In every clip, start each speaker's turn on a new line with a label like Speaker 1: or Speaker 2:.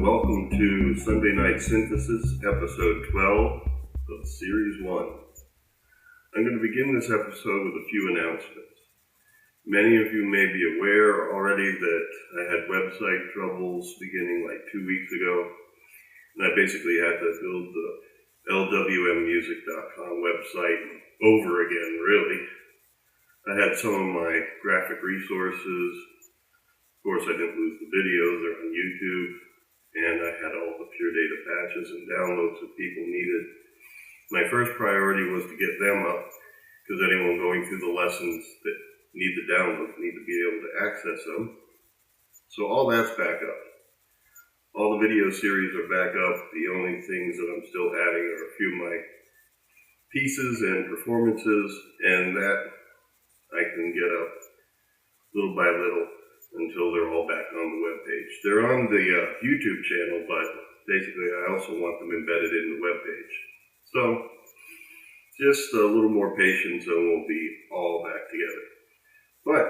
Speaker 1: welcome to Sunday Night Synthesis, episode 12 of Series 1. I'm going to begin this episode with a few announcements. Many of you may be aware already that I had website troubles beginning like 2 weeks ago, and I basically had to build the lwmmusic.com website over again, really. I had some of my graphic resources. Of course, I didn't lose the videos, they're on YouTube, and I had all the Pure Data patches and downloads that people needed. My first priority was to get them up, because anyone going through the lessons that need the downloads need to be able to access them. So all that's back up. All the video series are back up. The only things that I'm still adding are a few of my pieces and performances, and that I can get up little by little until they're all back on the web page. They're on the YouTube channel, but basically I also want them embedded in the web page. So just a little more patience and we'll be all back together. But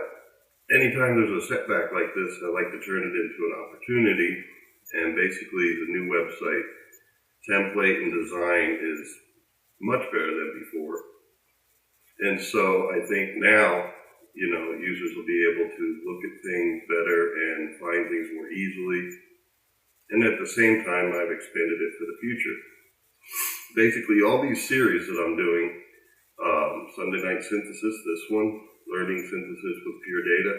Speaker 1: anytime there's a setback like this, I like to turn it into an opportunity, and basically the new website template and design is much better than before. And so I think now, users will be able to look at things better and find things more easily. And at the same time, I've expanded it for the future. Basically, all these series that I'm doing, Sunday Night Synthesis, this one, Learning Synthesis with Pure Data,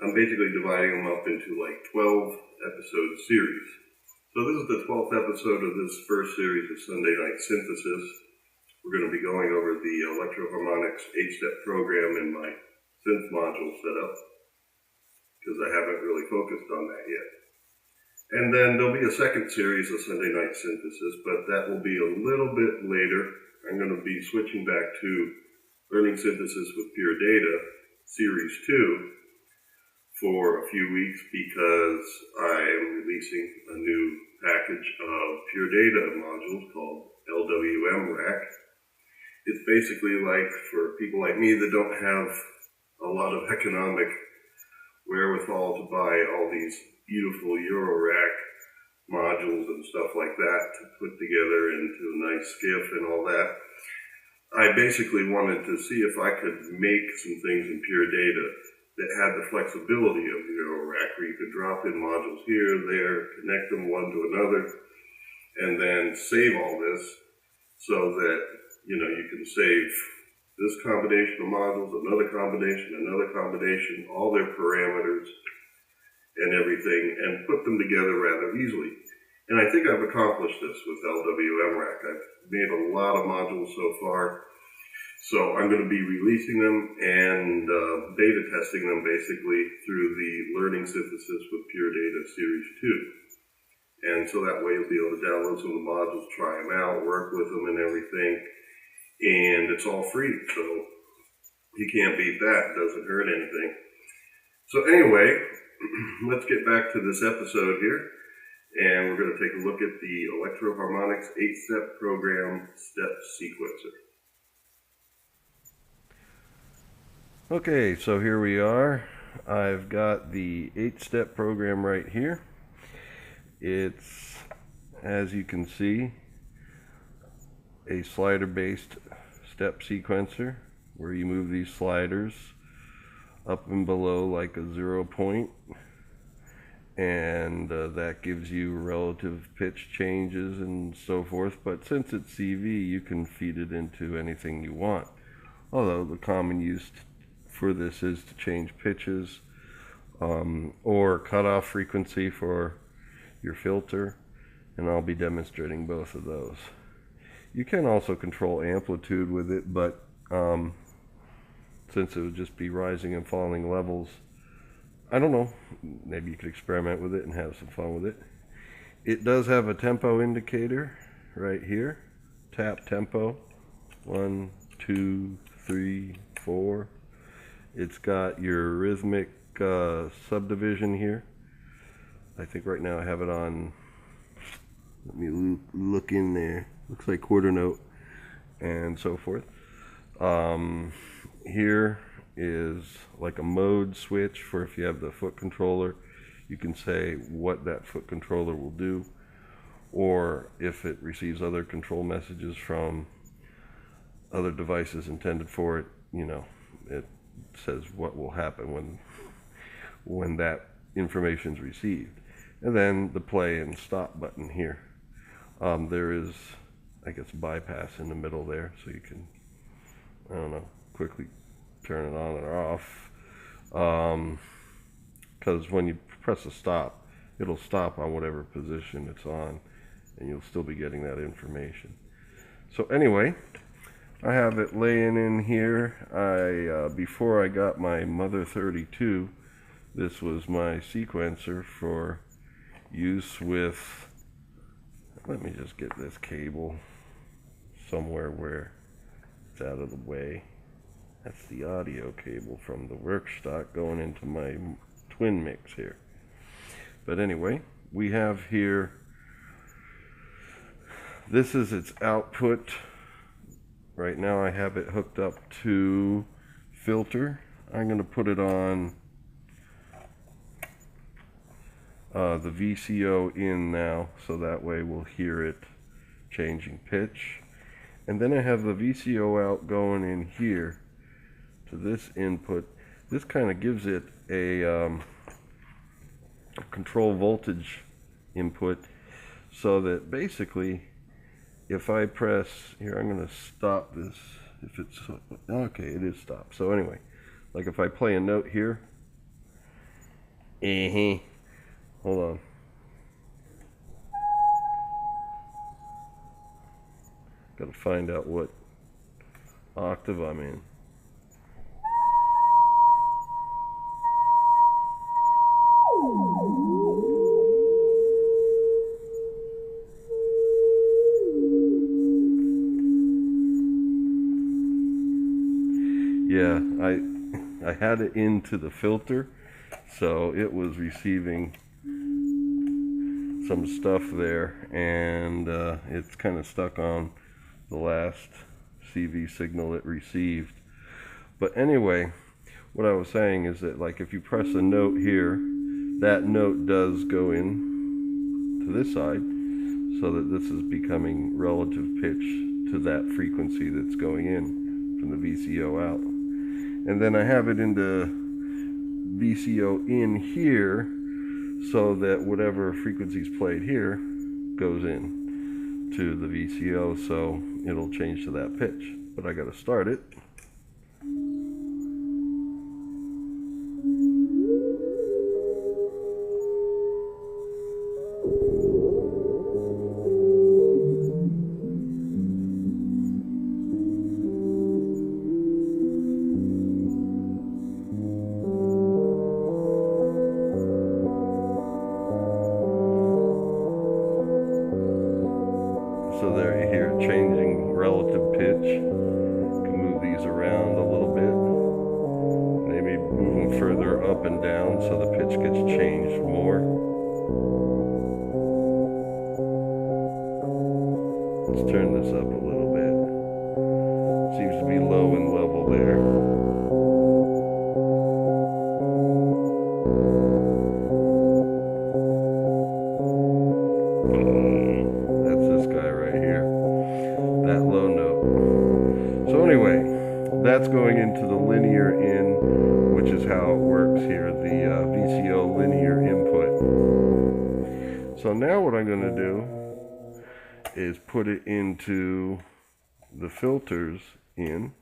Speaker 1: I'm basically dividing them up into like 12 episode series. So this is the 12th episode of this first series of Sunday Night Synthesis. We're going to be going over the Electro Harmonix 8-step program in my synth module setup, because I haven't really focused on that yet. And then there'll be a second series of Sunday Night Synthesis, but that will be a little bit later. I'm going to be switching back to Learning Synthesis with Pure Data, Series 2, for a few weeks, because I am releasing a new package of Pure Data modules called LWM Rack. It's basically like for people like me that don't have a lot of economic wherewithal to buy all these beautiful Eurorack modules and stuff like that to put together into a nice skiff and all that. I basically wanted to see if I could make some things in Pure Data that had the flexibility of the Eurorack, where you could drop in modules here, there, connect them one to another, and then save all this so that you can save this combination of modules, another combination, all their parameters and everything, and put them together rather easily. And I think I've accomplished this with LWM Rack. I've made a lot of modules so far. So I'm going to be releasing them and beta testing them basically through the Learning Synthesis with Pure Data Series 2. And so that way you'll be able to download some of the modules, try them out, work with them and everything. And it's all free, so you can't beat that. It doesn't hurt anything. So anyway, let's get back to this episode here, and we're going to take a look at the Electro Harmonix 8-step program step sequencer.
Speaker 2: Okay, so here we are. I've got the 8-step program right here. It's, as you can see, a slider-based step sequencer where you move these sliders up and below like a 0 point, and that gives you relative pitch changes and so forth. But since it's CV, you can feed it into anything you want, although the common use for this is to change pitches or cutoff frequency for your filter, and I'll be demonstrating both of those. You can also control amplitude with it, but since it would just be rising and falling levels, I don't know, maybe you could experiment with it and have some fun with it. It does have a tempo indicator right here. Tap tempo, 1, 2, 3, 4. It's got your rhythmic subdivision here. I think right now I have it on, let me look in there. Looks like quarter note and so forth. Here is like a mode switch for if you have the foot controller. you can say what that foot controller will do, or if it receives other control messages from other devices intended for it, you know, it says what will happen when that information is received. And then the play and stop button here. There is, I guess, bypass in the middle there, so you can, I don't know, quickly turn it on or off. Because when you press a stop, it'll stop on whatever position it's on, and you'll still be getting that information. So anyway, I have it laying in here. Before I got my Mother 32, this was my sequencer for use with, let me just get this cable somewhere where it's out of the way. That's the audio cable from the work stock going into my twin mix here. But anyway, we have here, this is its output. Right now I have it hooked up to filter. I'm going to put it on the VCO in now, so that way we'll hear it changing pitch. And then I have the VCO out going in here to this input. This kind of gives it a control voltage input, so that basically if I press here, I'm going to stop this. If it's okay, it is stopped. So anyway, like if I play a note here, hold on. Got to find out what octave I'm in. Yeah, I had it into the filter, so it was receiving some stuff there, and it's kind of stuck on the last CV signal it received. But anyway, what I was saying is that, like, if you press a note here, that note does go in to this side, so that this is becoming relative pitch to that frequency that's going in from the VCO out. And then I have it into VCO in here, so that whatever frequency's played here goes in to the VCO, so it'll change to that pitch. But I gotta start it. So there you hear it changing relative pitch. You can move these around a little bit. Maybe move them further up and down so the pitch gets changed more. Let's turn this up a little bit. Seems to be low and level there. That's going into the linear in, which is how it works here, the VCO linear input. So now what I'm going to do is put it into the filters in.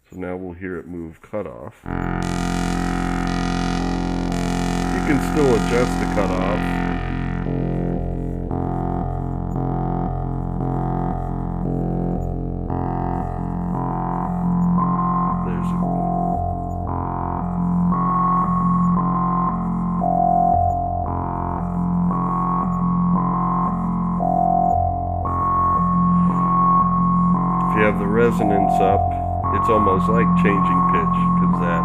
Speaker 2: So now we'll hear it move cutoff. You can still adjust the cutoff. You have the resonance up, it's almost like changing pitch, because that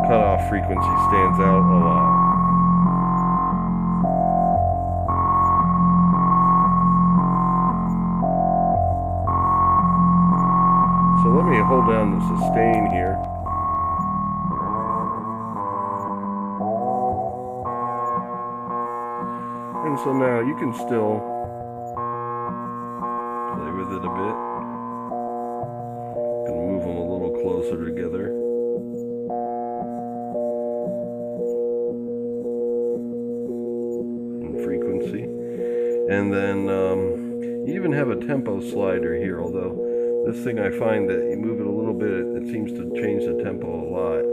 Speaker 2: cutoff frequency stands out a lot. So let me hold down the sustain here. And so now you can still play with it a bit. Gonna move them a little closer together. In frequency. And then you even have a tempo slider here, although this thing I find that you move it a little bit, it seems to change the tempo a lot.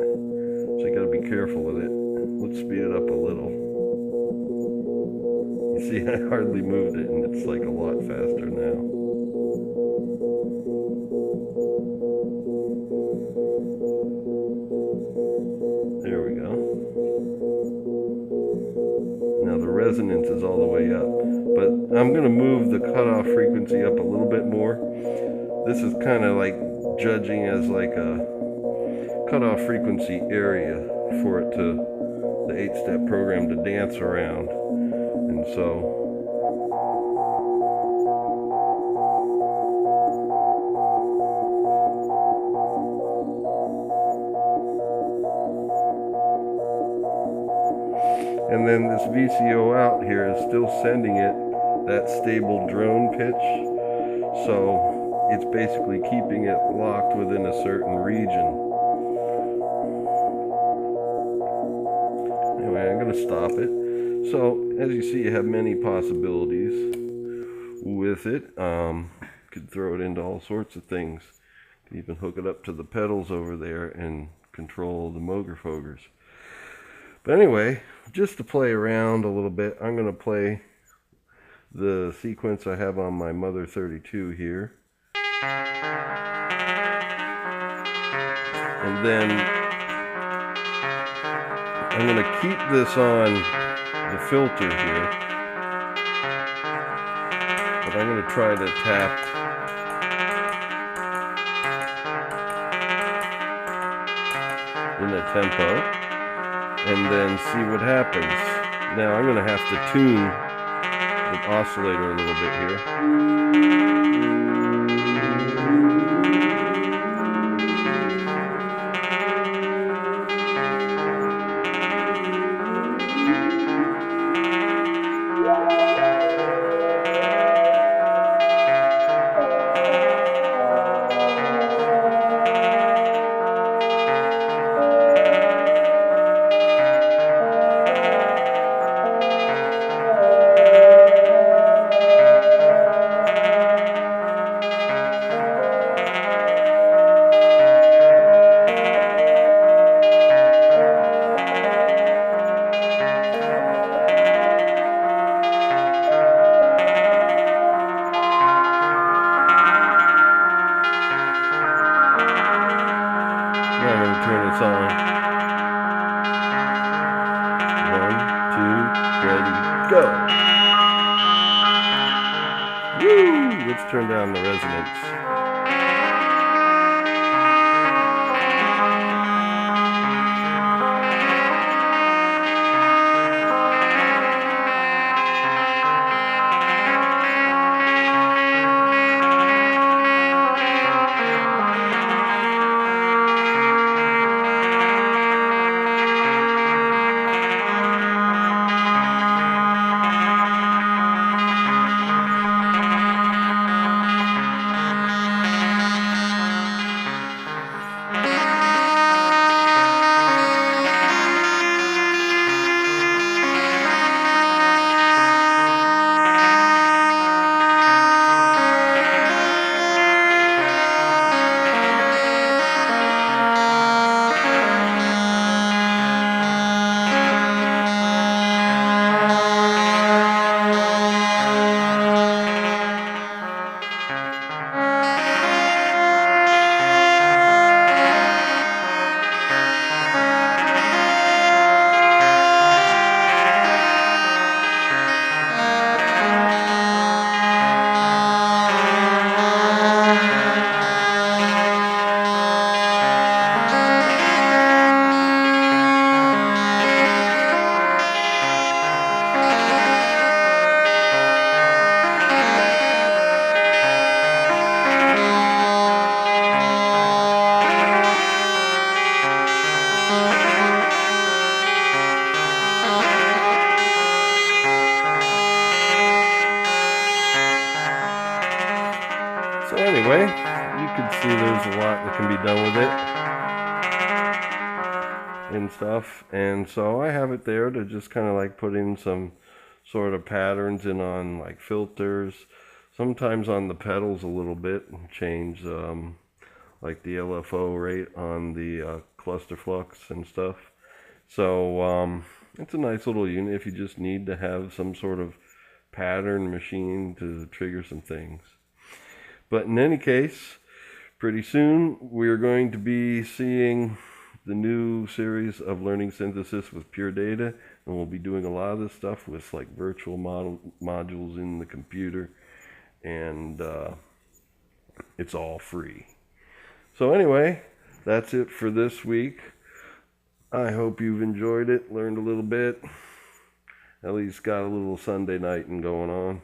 Speaker 2: So you gotta be careful with it. Let's speed it up a little. You see, I hardly moved it and it's like a lot faster now. There we go. Now the resonance is all the way up, but I'm going to move the cutoff frequency up a little bit more. This is kind of like judging as like a cutoff frequency area for it to, the 8-step program to dance around. And so and then this VCO out here is still sending it that stable drone pitch, so it's basically keeping it locked within a certain region. Anyway, I'm going to stop it. So as you see, you have many possibilities with it. You could throw it into all sorts of things. You can even hook it up to the pedals over there and control the Moger-Fogers. But anyway, just to play around a little bit, I'm going to play the sequence I have on my Mother 32 here. And then I'm going to keep this on the filter here. But I'm going to try to tap in the tempo and then see what happens. Now I'm going to have to tune the oscillator a little bit here. Turn this on. 1, 2, ready, go. Woo! Let's turn down the resonance. anyway, you can see there's a lot that can be done with it and stuff. And so I have it there to just kind of like put in some sort of patterns in on like filters, sometimes on the pedals a little bit, and change like the LFO rate on the cluster flux and stuff. So it's a nice little unit if you just need to have some sort of pattern machine to trigger some things. But in any case, pretty soon we're going to be seeing the new series of learning synthesis with pure data, and we'll be doing a lot of this stuff with like virtual modules in the computer, and it's all free. So anyway, that's it for this week. I hope you've enjoyed it, learned a little bit, at least got a little Sunday nighting going on.